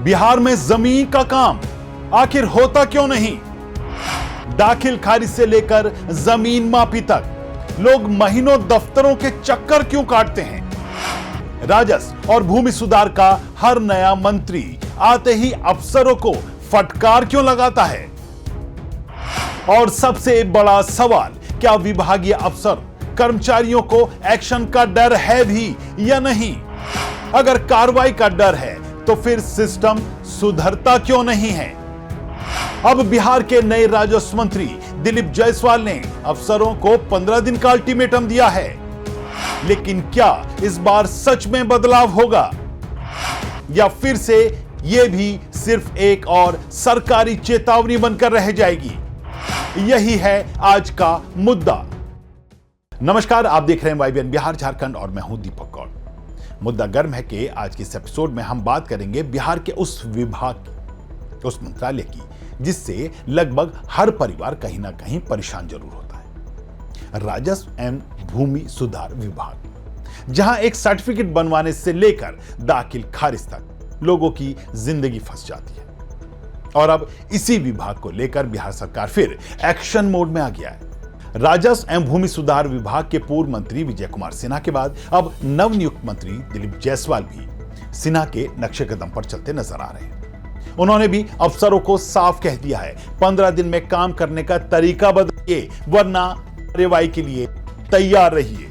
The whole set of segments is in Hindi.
बिहार में जमीन का काम आखिर होता क्यों नहीं? दाखिल खारिज से लेकर जमीन मापी तक लोग महीनों दफ्तरों के चक्कर क्यों काटते हैं? राजस्व और भूमि सुधार का हर नया मंत्री आते ही अफसरों को फटकार क्यों लगाता है? और सबसे बड़ा सवाल, क्या विभागीय अफसर कर्मचारियों को एक्शन का डर है भी या नहीं? अगर कार्रवाई का डर है तो फिर सिस्टम सुधरता क्यों नहीं है? अब बिहार के नए राजस्व मंत्री दिलीप जायसवाल ने अफसरों को 15 दिन का अल्टीमेटम दिया है, लेकिन क्या इस बार सच में बदलाव होगा या फिर से यह भी सिर्फ एक और सरकारी चेतावनी बनकर रह जाएगी? यही है आज का मुद्दा। नमस्कार, आप देख रहे हैं YBN बिहार झारखंड और मैं हूं दीपक कौर। मुद्दा गर्म है कि आज के इस एपिसोड में हम बात करेंगे बिहार के उस विभाग की, उस मंत्रालय की, जिससे लगभग हर परिवार कहीं ना कहीं परेशान जरूर होता है। राजस्व एवं भूमि सुधार विभाग, जहां एक सर्टिफिकेट बनवाने से लेकर दाखिल खारिज तक लोगों की जिंदगी फंस जाती है। और अब इसी विभाग को लेकर बिहार सरकार फिर एक्शन मोड में आ गया है। राजस्व एवं भूमि सुधार विभाग के पूर्व मंत्री विजय कुमार सिन्हा के बाद अब नवनियुक्त मंत्री दिलीप जायसवाल भी सिन्हा के नक्शे कदम पर चलते नजर आ रहे हैं। उन्होंने भी अफसरों को साफ कह दिया है, 15 दिन में काम करने का तरीका बदलिए वरना कार्रवाई के लिए तैयार रहिए।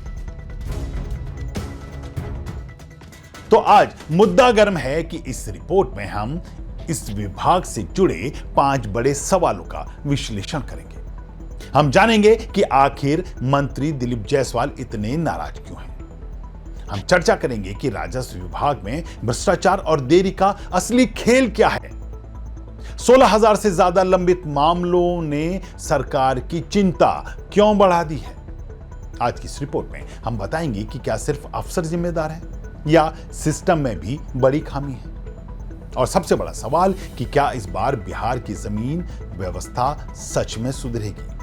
तो आज मुद्दा गर्म है कि इस रिपोर्ट में हम इस विभाग से जुड़े 5 बड़े सवालों का विश्लेषण करेंगे। हम जानेंगे कि आखिर मंत्री दिलीप जायसवाल इतने नाराज क्यों हैं। हम चर्चा करेंगे कि राजस्व विभाग में भ्रष्टाचार और देरी का असली खेल क्या है। 16,000 से ज्यादा लंबित मामलों ने सरकार की चिंता क्यों बढ़ा दी है। आज की इस रिपोर्ट में हम बताएंगे कि क्या सिर्फ अफसर जिम्मेदार हैं या सिस्टम में भी बड़ी खामी है। और सबसे बड़ा सवाल कि क्या इस बार बिहार की जमीन व्यवस्था सच में सुधरेगी।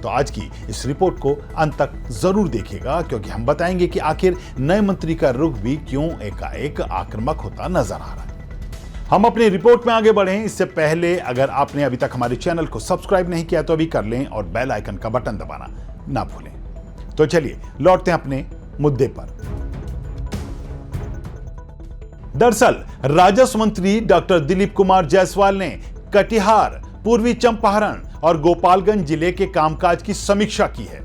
तो आज की इस रिपोर्ट को अंत तक जरूर देखिएगा, क्योंकि हम बताएंगे कि आखिर नए मंत्री का रुख भी क्यों एकाएक आक्रामक होता नजर आ रहा है। हम अपनी रिपोर्ट में आगे बढ़ें इससे पहले अगर आपने अभी तक हमारे चैनल को सब्सक्राइब नहीं किया तो अभी कर लें और बेल आइकन का बटन दबाना ना भूलें। तो चलिए लौटते हैं अपने मुद्दे पर। दरअसल राजस्व मंत्री डॉक्टर दिलीप कुमार जायसवाल ने कटिहार, पूर्वी चंपारण और गोपालगंज जिले के कामकाज की समीक्षा की है,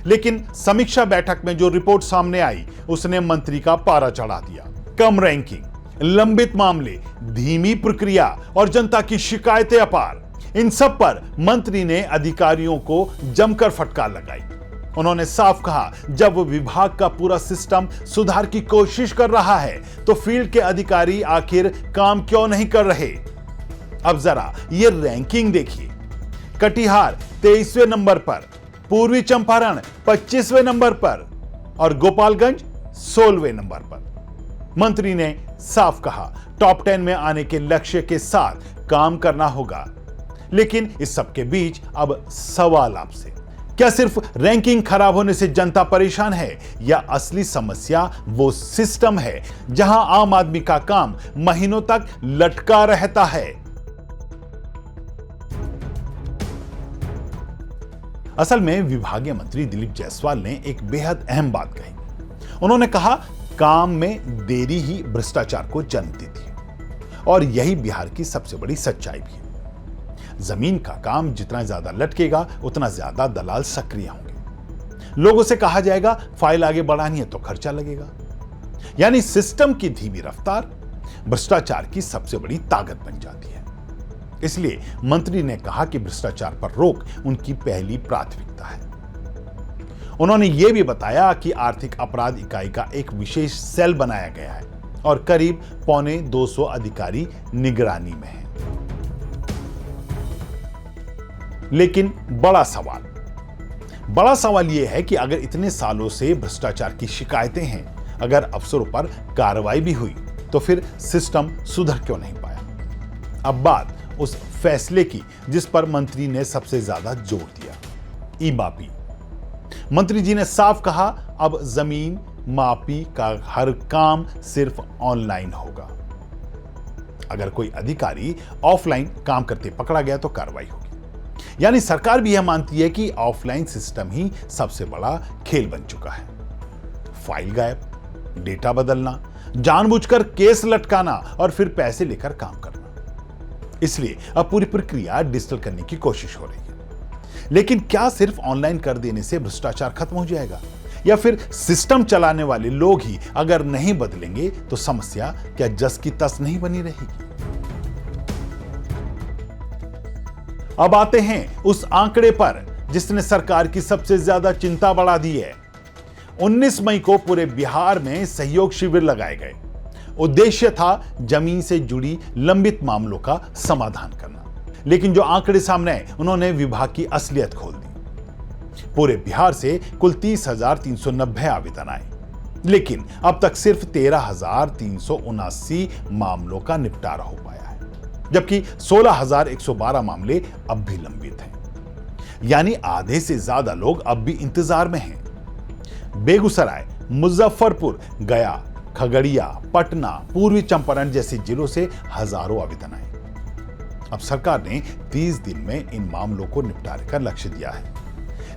लेकिन समीक्षा बैठक में जो रिपोर्ट सामने आई उसने मंत्री का पारा चढ़ा दिया। कम रैंकिंग, लंबित मामले, धीमी प्रक्रिया और जनता की शिकायतें अपार, इन सब पर मंत्री ने अधिकारियों को जमकर फटकार लगाई। उन्होंने साफ कहा, जब विभाग का पूरा सिस्टम सुधार की कोशिश कर रहा है तो फील्ड के अधिकारी आखिर काम क्यों नहीं कर रहे। अब जरा ये रैंकिंग देखिए। कटिहार 23वें नंबर पर, पूर्वी चंपारण 25वें नंबर पर और गोपालगंज 16वें नंबर पर। मंत्री ने साफ कहा, टॉप 10 में आने के लक्ष्य के साथ काम करना होगा। लेकिन इस सब के बीच अब सवाल आपसे, क्या सिर्फ रैंकिंग खराब होने से जनता परेशान है या असली समस्या वो सिस्टम है जहां आम आदमी का काम महीनों तक लटका रहता है। असल में विभागीय मंत्री दिलीप जायसवाल ने एक बेहद अहम बात कही। उन्होंने कहा, काम में देरी ही भ्रष्टाचार को जन्म देती है और यही बिहार की सबसे बड़ी सच्चाई भी है। जमीन का काम जितना ज्यादा लटकेगा उतना ज्यादा दलाल सक्रिय होंगे। लोगों से कहा जाएगा फाइल आगे बढ़ानी है तो खर्चा लगेगा। यानी सिस्टम की धीमी रफ्तार भ्रष्टाचार की सबसे बड़ी ताकत बन जाती है। इसलिए मंत्री ने कहा कि भ्रष्टाचार पर रोक उनकी पहली प्राथमिकता है। उन्होंने यह भी बताया कि आर्थिक अपराध इकाई का एक विशेष सेल बनाया गया है और करीब 250 अधिकारी निगरानी में हैं। लेकिन बड़ा सवाल यह है कि अगर इतने सालों से भ्रष्टाचार की शिकायतें हैं, अगर अफसरों पर कार्रवाई भी हुई तो फिर सिस्टम सुधर क्यों नहीं पाया। अब बात उस फैसले की जिस पर मंत्री ने सबसे ज्यादा जोर दिया, ई मापी। मंत्री जी ने साफ कहा, अब जमीन मापी का हर काम सिर्फ ऑनलाइन होगा। अगर कोई अधिकारी ऑफलाइन काम करते पकड़ा गया तो कार्रवाई होगी। यानी सरकार भी यह मानती है कि ऑफलाइन सिस्टम ही सबसे बड़ा खेल बन चुका है। फाइल गायब, डेटा बदलना, जानबूझकर केस लटकाना और फिर पैसे लेकर काम करना। इसलिए अब पूरी प्रक्रिया डिजिटल करने की कोशिश हो रही है। लेकिन क्या सिर्फ ऑनलाइन कर देने से भ्रष्टाचार खत्म हो जाएगा, या फिर सिस्टम चलाने वाले लोग ही अगर नहीं बदलेंगे तो समस्या क्या जस की तस नहीं बनी रहेगी? अब आते हैं उस आंकड़े पर जिसने सरकार की सबसे ज्यादा चिंता बढ़ा दी है। 19 मई को पूरे बिहार में सहयोग शिविर लगाए गए। उद्देश्य था जमीन से जुड़ी लंबित मामलों का समाधान करना। लेकिन जो आंकड़े सामने आए उन्होंने विभाग की असलियत खोल दी। पूरे बिहार से कुल 30,390 आवेदन आए, लेकिन अब तक सिर्फ 13,379 मामलों का निपटारा हो पाया है, जबकि 16,112 मामले अब भी लंबित हैं। यानी आधे से ज्यादा लोग अब भी इंतजार में हैं। बेगूसराय, मुजफ्फरपुर, गया, खगड़िया, पटना, पूर्वी चंपारण जैसे जिलों से हजारों आवेदन आए। अब सरकार ने 30 दिन में इन मामलों को निपटारे का लक्ष्य दिया है।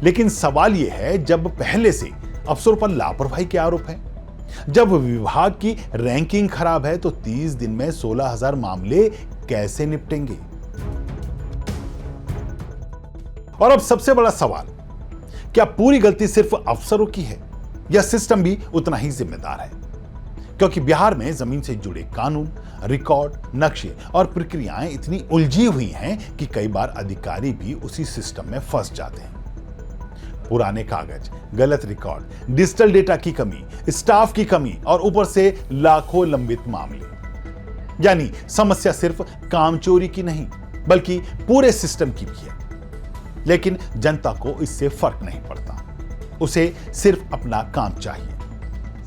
लेकिन सवाल यह है, जब पहले से अफसरों पर लापरवाही के आरोप है, जब विभाग की रैंकिंग खराब है, तो 30 दिन में 16,000 मामले कैसे निपटेंगे? और अब सबसे बड़ा सवाल, क्या पूरी गलती सिर्फ अफसरों की है या सिस्टम भी उतना ही जिम्मेदार है? क्योंकि बिहार में जमीन से जुड़े कानून, रिकॉर्ड, नक्शे और प्रक्रियाएं इतनी उलझी हुई हैं कि कई बार अधिकारी भी उसी सिस्टम में फंस जाते हैं। पुराने कागज, गलत रिकॉर्ड, डिजिटल डेटा की कमी, स्टाफ की कमी और ऊपर से लाखों लंबित मामले। यानी समस्या सिर्फ काम चोरी की नहीं, बल्कि पूरे सिस्टम की भी है। लेकिन जनता को इससे फर्क नहीं पड़ता। उसे सिर्फ अपना काम चाहिए,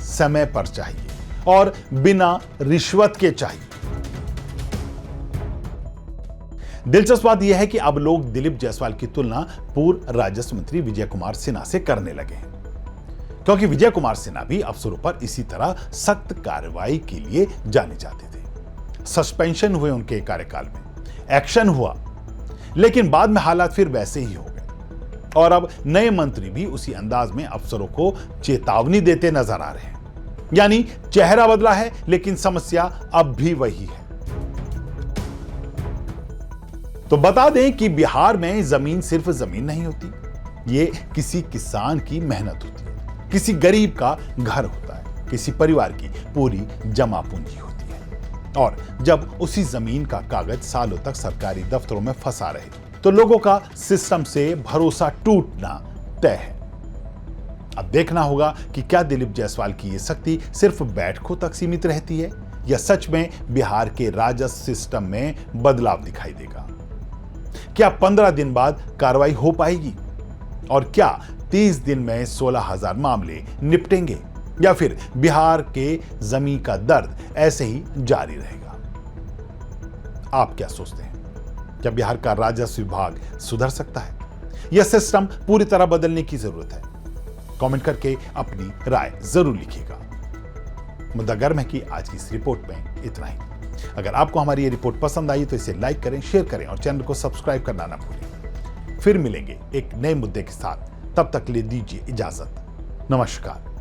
समय पर चाहिए और बिना रिश्वत के चाहिए। दिलचस्प बात यह है कि अब लोग दिलीप जायसवाल की तुलना पूर्व राजस्व मंत्री विजय कुमार सिन्हा से करने लगे हैं, क्योंकि विजय कुमार सिन्हा भी अफसरों पर इसी तरह सख्त कार्रवाई के लिए जाने जाते थे। सस्पेंशन हुए उनके कार्यकाल में, एक्शन हुआ, लेकिन बाद में हालात फिर वैसे ही हो गए और अब नए मंत्री भी उसी अंदाज में अफसरों को चेतावनी देते नजर आ रहे हैं। यानी चेहरा बदला है, लेकिन समस्या अब भी वही है। तो बता दें कि बिहार में जमीन सिर्फ जमीन नहीं होती, ये किसी किसान की मेहनत होती है, किसी गरीब का घर होता है, किसी परिवार की पूरी जमा पूंजी होती है। और जब उसी जमीन का कागज सालों तक सरकारी दफ्तरों में फंसा रहे तो लोगों का सिस्टम से भरोसा टूटना तय है। अब देखना होगा कि क्या दिलीप जायसवाल की यह शक्ति सिर्फ बैठकों तक सीमित रहती है या सच में बिहार के राजस्व सिस्टम में बदलाव दिखाई देगा। क्या 15 दिन बाद कार्रवाई हो पाएगी और क्या 30 दिन में 16,000 मामले निपटेंगे या फिर बिहार के जमीन का दर्द ऐसे ही जारी रहेगा? आप क्या सोचते हैं? क्या बिहार का राजस्व विभाग सुधर सकता है या सिस्टम पूरी तरह बदलने की जरूरत है? कमेंट करके अपनी राय जरूर लिखिएगा। मुद्दा गर्म है कि आज की इस रिपोर्ट में इतना ही। अगर आपको हमारी ये रिपोर्ट पसंद आई तो इसे लाइक करें, शेयर करें और चैनल को सब्सक्राइब करना ना भूलें। फिर मिलेंगे एक नए मुद्दे के साथ, तब तक ले दीजिए इजाजत। नमस्कार।